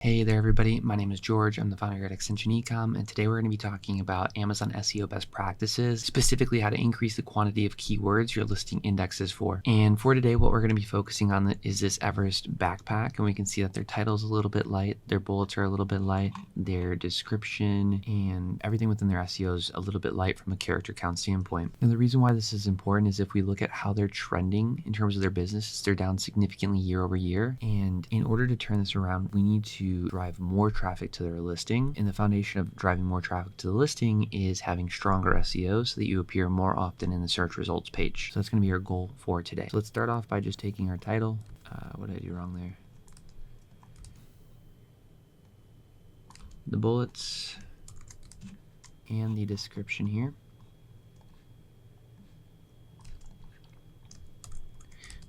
Hey there everybody, my name is George, I'm the founder at Extension Ecom, and today we're going to be talking about Amazon SEO best practices, specifically how to increase the quantity of keywords your listing indexes for. And for today, what we're going to be focusing on is this Everest backpack, and we can see that their title's a little bit light, their bullets are a little bit light, their description and everything within their SEO is a little bit light from a character count standpoint. And the reason why this is important is if we look at how they're trending in terms of their business, they're down significantly year over year, and in order to turn this around, we need to drive more traffic to their listing. And the foundation of driving more traffic to the listing is having stronger SEO so that you appear more often in the search results page. So that's going to be our goal for today. So let's start off by just taking our title. What did I do wrong there? The bullets and the description here.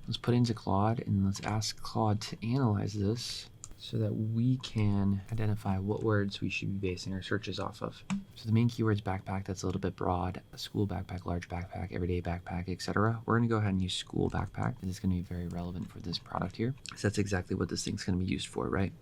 Let's put it into Claude and let's ask Claude to analyze this so that we can identify what words we should be basing our searches off of. So the main keywords backpack, that's a little bit broad. A school backpack, large backpack, everyday backpack, etc. We're gonna go ahead and use school backpack. This is gonna be very relevant for this product here. So that's exactly what this thing's gonna be used for, right?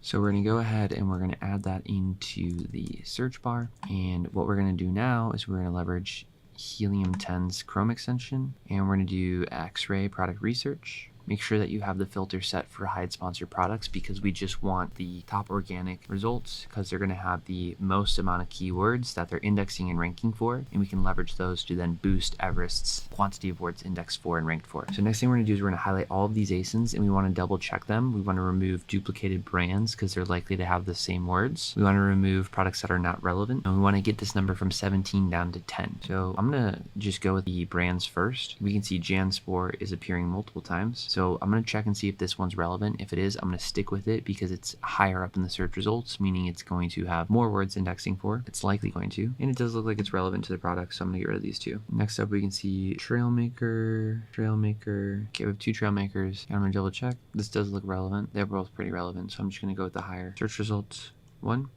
So we're gonna go ahead and we're gonna add that into the search bar. And what we're gonna do now is we're gonna leverage Helium 10's Chrome extension, and we're gonna do X-ray product research. Make sure that you have the filter set for hide sponsored products because we just want the top organic results because they're going to have the most amount of keywords that they're indexing and ranking for, and we can leverage those to then boost Everest's quantity of words indexed for and ranked for. So next thing we're going to do is we're going to highlight all of these ASINs and we want to double check them. We want to remove duplicated brands because they're likely to have the same words. We want to remove products that are not relevant, and we want to get this number from 17 down to 10. So I'm going to just go with the brands first. We can see Jansport is appearing multiple times. So I'm going to check and see if this one's relevant. If it is, I'm going to stick with it because it's higher up in the search results, meaning it's going to have more words indexing for. It's likely going to. And it does look like it's relevant to the product, so I'm going to get rid of these two. Next up, we can see Trailmaker. Okay, we have two Trailmakers. I'm going to double check. This does look relevant. They're both pretty relevant, so I'm just going to go with the higher search results one.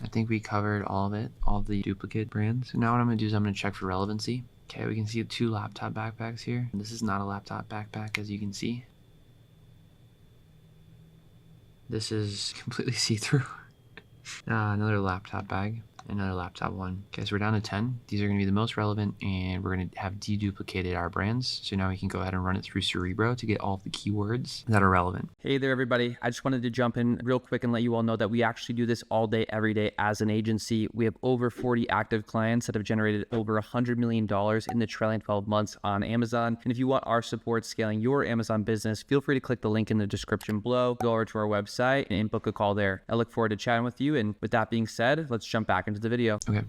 I think we covered all of it, all the duplicate brands. So now what I'm going to do is I'm going to check for relevancy. Okay, we can see two laptop backpacks here. This is not a laptop backpack, as you can see. This is completely see-through. Another laptop bag, another laptop one. Okay, so we're down to 10. These are going to be the most relevant, and we're going to have deduplicated our brands. So now we can go ahead and run it through Cerebro to get all of the keywords that are relevant. Hey there, everybody. I just wanted to jump in real quick and let you all know that we actually do this all day, every day as an agency. We have over 40 active clients that have generated over $100 million in the trailing 12 months on Amazon. And if you want our support scaling your Amazon business, feel free to click the link in the description below, go over to our website and book a call there. I look forward to chatting with you. And with that being said, let's jump back into the video. Okay.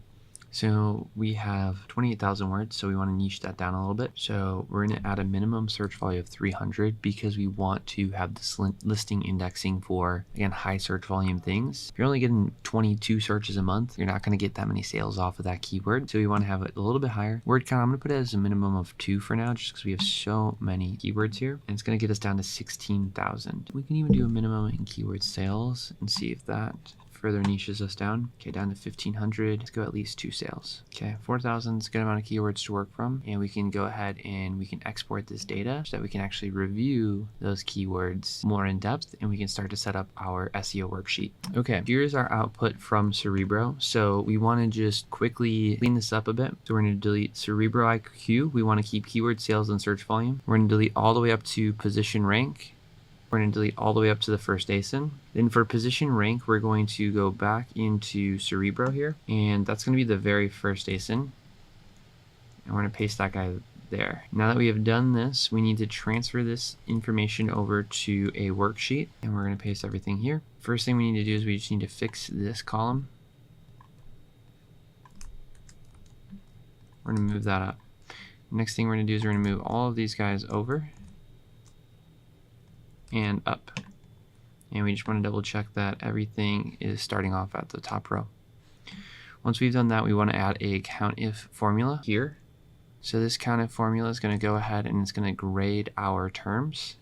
So we have 28,000 words, so we want to niche that down a little bit. So we're going to add a minimum search volume of 300 because we want to have this listing indexing for, again, high search volume things. If you're only getting 22 searches a month, you're not going to get that many sales off of that keyword. So we want to have it a little bit higher. Word count, I'm going to put it as a minimum of 2 for now, just because we have so many keywords here. And it's going to get us down to 16,000. We can even do a minimum in keyword sales and see if that further niches us down. Okay, down to 1,500. Let's go at least 2 sales. Okay, 4,000 is a good amount of keywords to work from, and we can go ahead and we can export this data so that we can actually review those keywords more in depth, and we can start to set up our SEO worksheet. Okay, here's our output from Cerebro. So we want to just quickly clean this up a bit. So we're going to delete Cerebro IQ. We want to keep keyword sales and search volume. We're going to delete all the way up to position rank. We're going to delete all the way up to the first ASIN. Then for position rank, we're going to go back into Cerebro here, and that's going to be the very first ASIN. And we're going to paste that guy there. Now that we have done this, we need to transfer this information over to a worksheet, and we're going to paste everything here. First thing we need to do is we just need to fix this column. We're going to move that up. Next thing we're going to do is we're going to move all of these guys over and up, and we just want to double check that everything is starting off at the top row. Once we've done that, we want to add a COUNTIF formula here. So this COUNTIF formula is going to go ahead and it's going to grade our terms,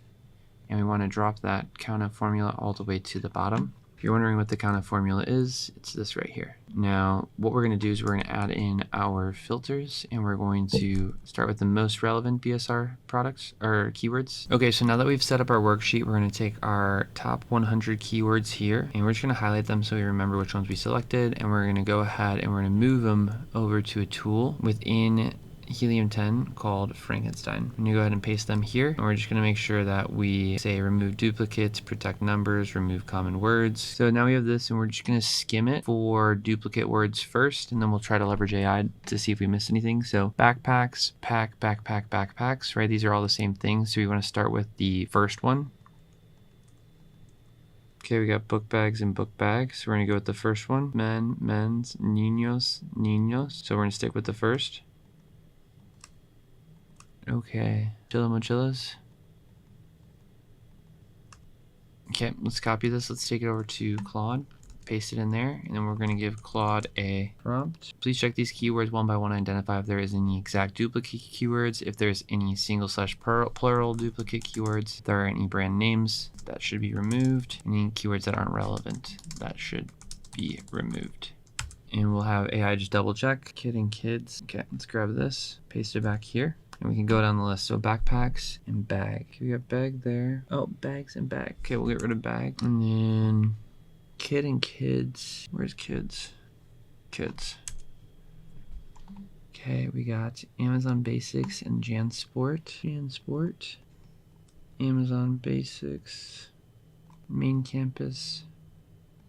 and we want to drop that COUNTIF formula all the way to the bottom. If you're wondering what the kind of formula is, it's this right here. Now, what we're going to do is we're going to add in our filters, and we're going to start with the most relevant BSR products or keywords. Okay, so now that we've set up our worksheet, we're going to take our top 100 keywords here, and we're just going to highlight them so we remember which ones we selected, and we're going to go ahead and we're going to move them over to a tool within Helium 10 called Frankenstein. I'm going to go ahead and paste them here, and we're just going to make sure that we say remove duplicates, protect numbers, remove common words. So now we have this, and we're just going to skim it for duplicate words first, and then we'll try to leverage AI to see if we missed anything. So backpacks, backpacks, right? These are all the same thing. So we want to start with the first one. Okay, we got book bags and book bags. So we're going to go with the first one. Men's, niños. So we're going to stick with the first. Okay, mochilas. Okay, let's copy this. Let's take it over to Claude, paste it in there, and then we're going to give Claude a prompt. Please check these keywords one by one and identify if there is any exact duplicate keywords, if there's any single/plural duplicate keywords, if there are any brand names that should be removed, any keywords that aren't relevant that should be removed. And we'll have AI just double check. Kid and kids. Okay, let's grab this, paste it back here. And we can go down the list. So backpacks and bag. We got bag there. Oh, bags and bag. Okay, we'll get rid of bag. And then kid and kids. Where's kids? Kids. Okay, we got Amazon Basics and JanSport. Amazon Basics. Main campus.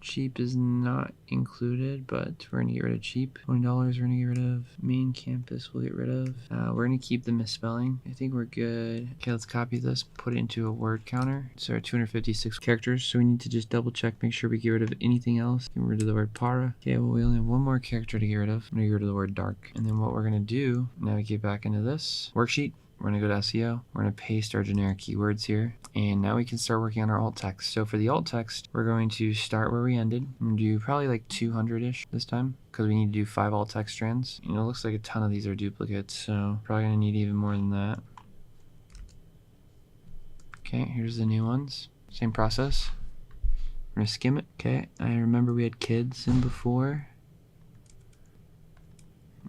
Cheap is not included, but we're gonna get rid of cheap. $20 we're gonna get rid of. Main campus we'll get rid of. We're gonna keep the misspelling. I think we're good. Okay, let's copy this, put it into a word counter. So 256 characters, so we need to just double check, make sure we get rid of anything else. Get rid of the word para. Okay, well we only have one more character to get rid of. I'm gonna get rid of the word dark. And then what we're gonna do, navigate back into this worksheet. We're going to go to SEO. We're going to paste our generic keywords here. And now we can start working on our alt text. So for the alt text, we're going to start where we ended and do probably like 200-ish this time because we need to do 5 alt text strands. You know, it looks like a ton of these are duplicates, so probably going to need even more than that. Okay, here's the new ones. Same process. We're going to skim it. Okay, I remember we had kids in before.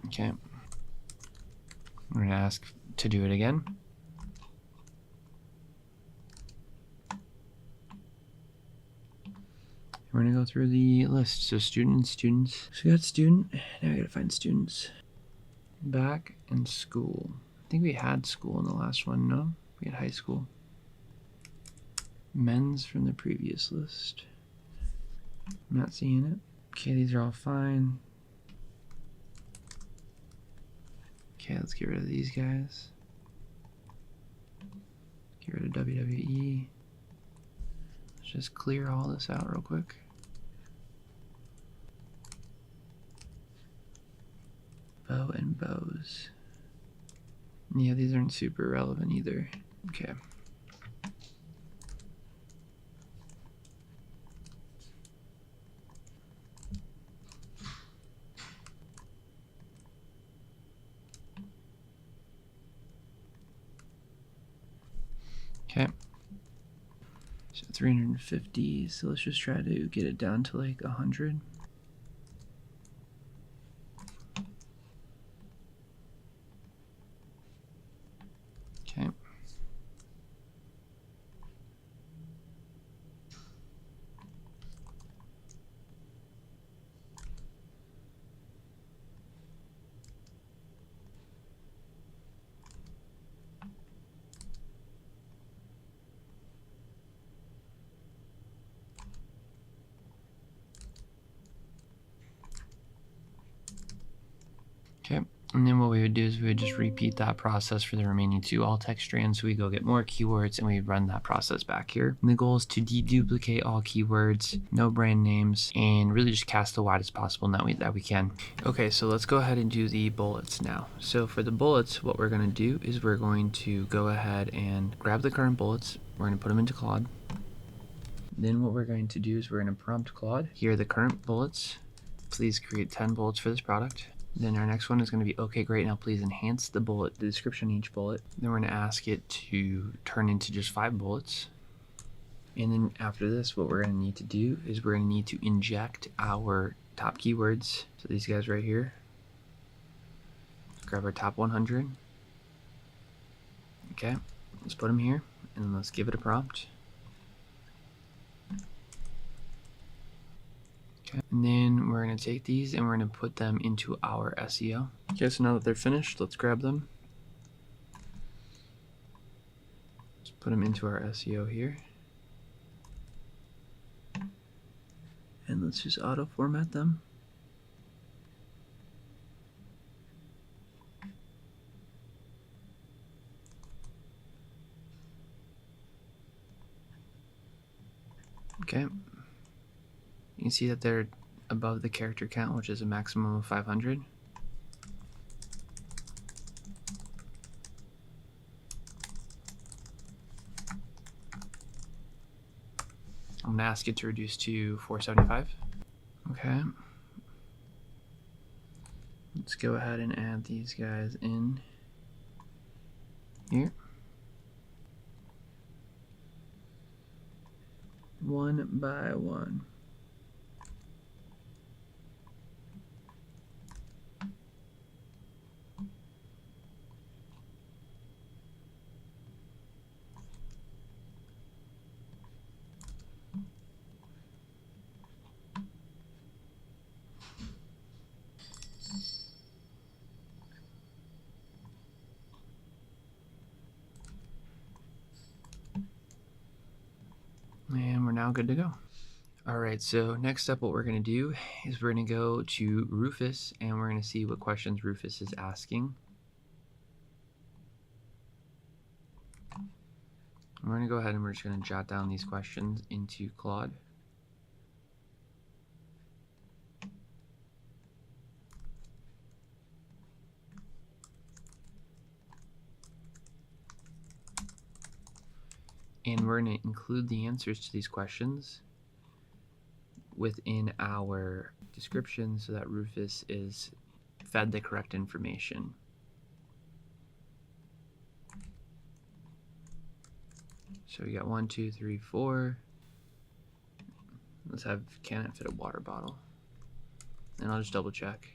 Okay. We're going to ask to do it again. We're gonna go through the list. So students. So we got student. Now we gotta find students. Back and school. I think we had school in the last one, no? We had high school. Men's from the previous list. I'm not seeing it. Okay, these are all fine. Okay, let's get rid of these guys. Get rid of WWE. Let's just clear all this out real quick. Bow and bows. Yeah, these aren't super relevant either. Okay. Okay, so 350, so let's just try to get it down to like 100. Okay. Okay, and then what we would do is we would just repeat that process for the remaining 2 alt text strands. So we go get more keywords and we run that process back here. And the goal is to deduplicate all keywords, no brand names, and really just cast the widest possible net that we can. Okay, so let's go ahead and do the bullets now. So for the bullets, what we're going to do is we're going to go ahead and grab the current bullets. We're going to put them into Claude. Then what we're going to do is we're going to prompt Claude. Here are the current bullets. Please create 10 bullets for this product. Then our next one is going to be, okay, great, now please enhance the bullet, the description of each bullet. Then we're going to ask it to turn into just 5 bullets. And then after this, what we're going to need to do is we're going to need to inject our top keywords. So these guys right here. Let's grab our top 100. Okay, let's put them here, and then let's give it a prompt. Okay, and then we're going to take these and we're going to put them into our SEO. Okay, so now that they're finished, let's grab them. Let's put them into our SEO here. And let's just auto format them. Okay. You can see that they're above the character count, which is a maximum of 500. I'm going to ask it to reduce to 475. Okay. Let's go ahead and add these guys in here. One by one. And we're now good to go. All right, so next up what we're going to do is we're going to go to Rufus and we're going to see what questions Rufus is asking. We're going to go ahead and we're just going to jot down these questions into Claude. And we're going to include the answers to these questions within our description so that Rufus is fed the correct information. So we got 1, 2, 3, 4. Let's have, can it fit a water bottle? And I'll just double check.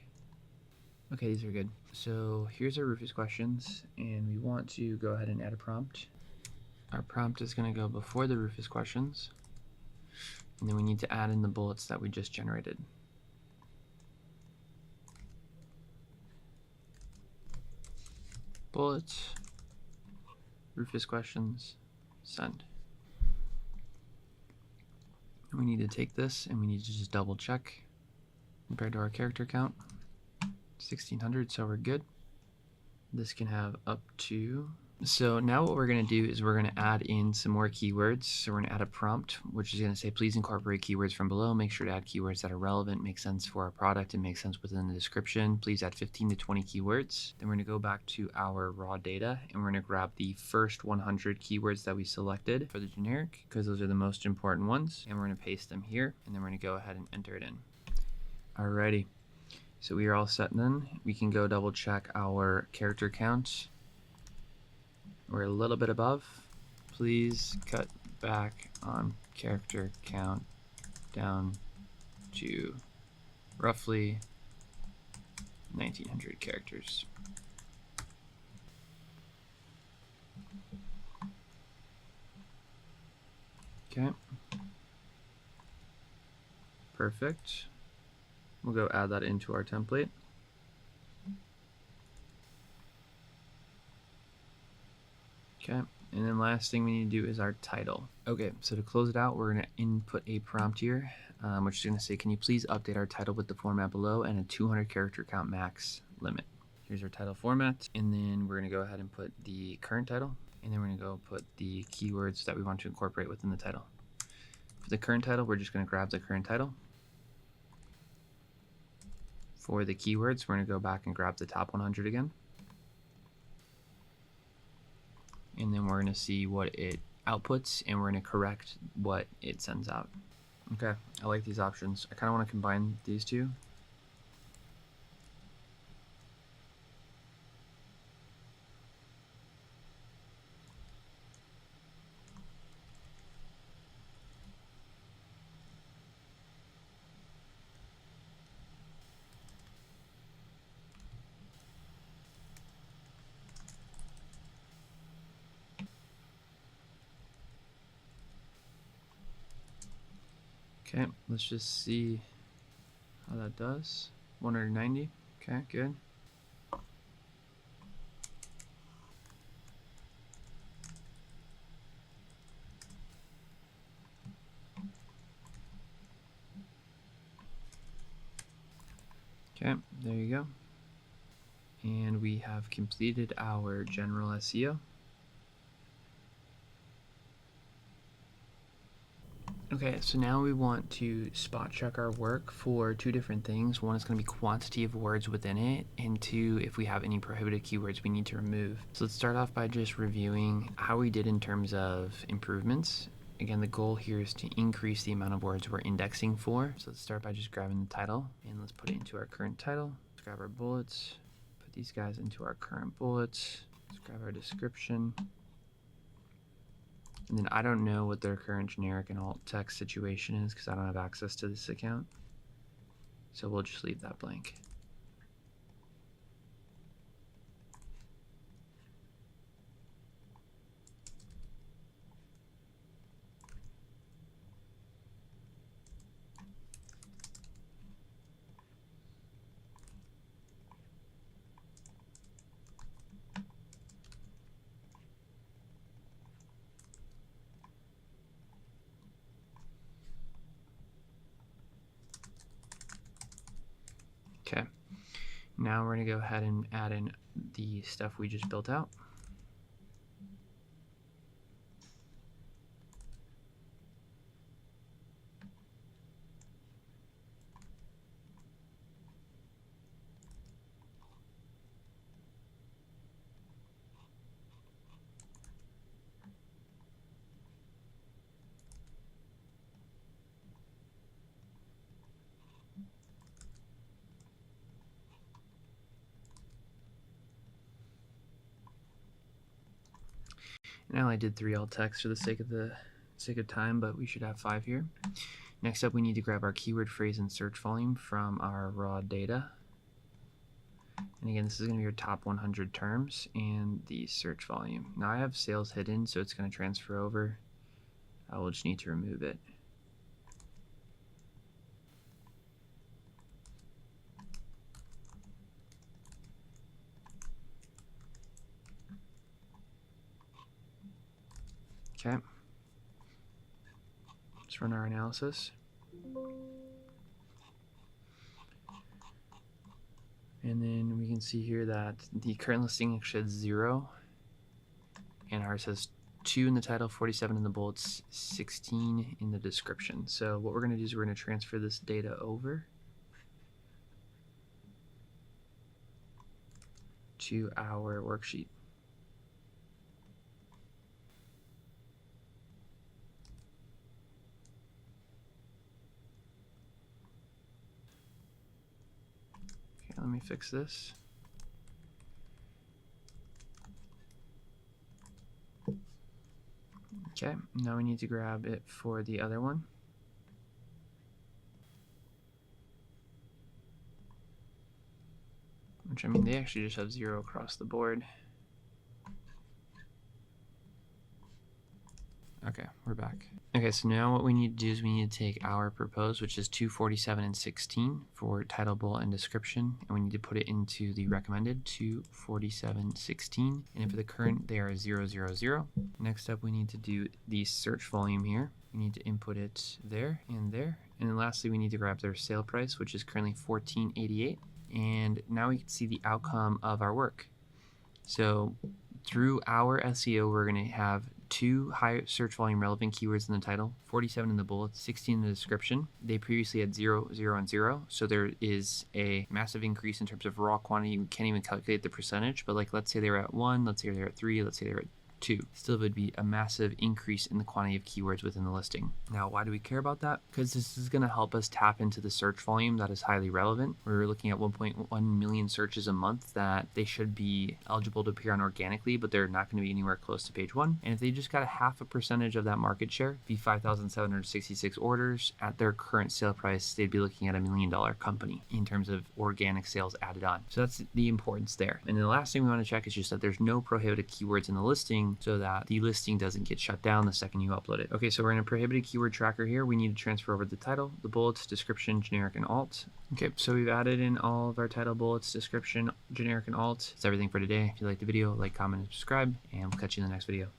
Okay, these are good. So here's our Rufus questions, and we want to go ahead and add a prompt. Our prompt is going to go before the Rufus questions, and then we need to add in the bullets that we just generated. Bullets, Rufus questions, send. And we need to take this and we need to just double check compared to our character count. 1600, so we're good. This can have up to. So now what we're going to do is we're going to add in some more keywords. So we're going to add a prompt, which is going to say, please incorporate keywords from below. Make sure to add keywords that are relevant, make sense for our product, and make sense within the description. Please add 15 to 20 keywords. Then we're going to go back to our raw data and we're going to grab the first 100 keywords that we selected for the generic, because those are the most important ones. And we're going to paste them here, and then we're going to go ahead and enter it in. Alrighty. So we are all set then. We can go double check our character count. We're a little bit above. Please cut back on character count down to roughly 1900 characters. Okay. Perfect. We'll go add that into our template. Okay, and then last thing we need to do is our title. Okay, so to close it out, we're going to input a prompt here, which is going to say, can you please update our title with the format below and a 200 character count max limit. Here's our title format, and then we're going to go ahead and put the current title, and then we're going to go put the keywords that we want to incorporate within the title. For the current title, we're just going to grab the current title. For the keywords, we're going to go back and grab the top 100 again. And then we're going to see what it outputs, and we're going to correct what it sends out. Okay, I like these options. I kind of want to combine these two. Okay, let's just see how that does. 190. Okay, good. Okay, there you go. And we have completed our general SEO. Okay, so now we want to spot check our work for two different things. One is going to be quantity of words within it, and two, if we have any prohibited keywords we need to remove. So let's start off by just reviewing how we did in terms of improvements. Again, the goal here is to increase the amount of words we're indexing for. So let's start by just grabbing the title, and let's put it into our current title. Let's grab our bullets, put these guys into our current bullets. Let's grab our description. And then I don't know what their current generic and alt text situation is because I don't have access to this account. So we'll just leave that blank. Okay, now we're going to go ahead and add in the stuff we just built out. And I only did 3 alt text for the sake of time, but we should have 5 here. Next up, we need to grab our keyword phrase and search volume from our raw data. And again, this is going to be your top 100 terms and the search volume. Now I have sales hidden, so it's going to transfer over. I will just need to remove it. Okay. Let's run our analysis. And then we can see here that the current listing actually has 0, and ours has 2 in the title, 47 in the bullets, 16 in the description. So what we're going to do is we're going to transfer this data over to our worksheet. Okay, let me fix this. Okay, now we need to grab it for the other one. Which, I mean, they actually just have 0 across the board. Okay, we're back. Okay, so now what we need to do is we need to take our proposed, which is 247 and 16 for title, bullet, and description, and we need to put it into the recommended 247, 16, and for the current they are 0, 0, 0. Next up, we need to do the search volume here. We need to input it there, and then lastly we need to grab their sale price, which is currently $14.88, and now we can see the outcome of our work. So through our SEO, we're going to have 2 high search volume relevant keywords in the title, 47 in the bullets, 16 in the description. They previously had 0, 0, and 0, so there is a massive increase in terms of raw quantity. We can't even calculate the percentage, but like let's say they were at 1, let's say they're at 3, let's say they're at 2. Still would be a massive increase in the quantity of keywords within the listing. Now, why do we care about that? Because this is going to help us tap into the search volume that is highly relevant. We're looking at 1.1 million searches a month that they should be eligible to appear on organically, but they're not going to be anywhere close to page 1. And if they just got a 0.5% of that market share, be 5,766 orders at their current sale price, they'd be looking at $1 million company in terms of organic sales added on. So that's the importance there. And the last thing we want to check is just that there's no prohibited keywords in the listing down so that the listing doesn't get shut down the second you upload it. Okay, so we're in a prohibited keyword tracker here. We need to transfer over the title, the bullets, description, generic, and alt. Okay, so we've added in all of our title, bullets, description, generic, and alt. That's everything for today. If you liked the video, like, comment, and subscribe, and we'll catch you in the next video.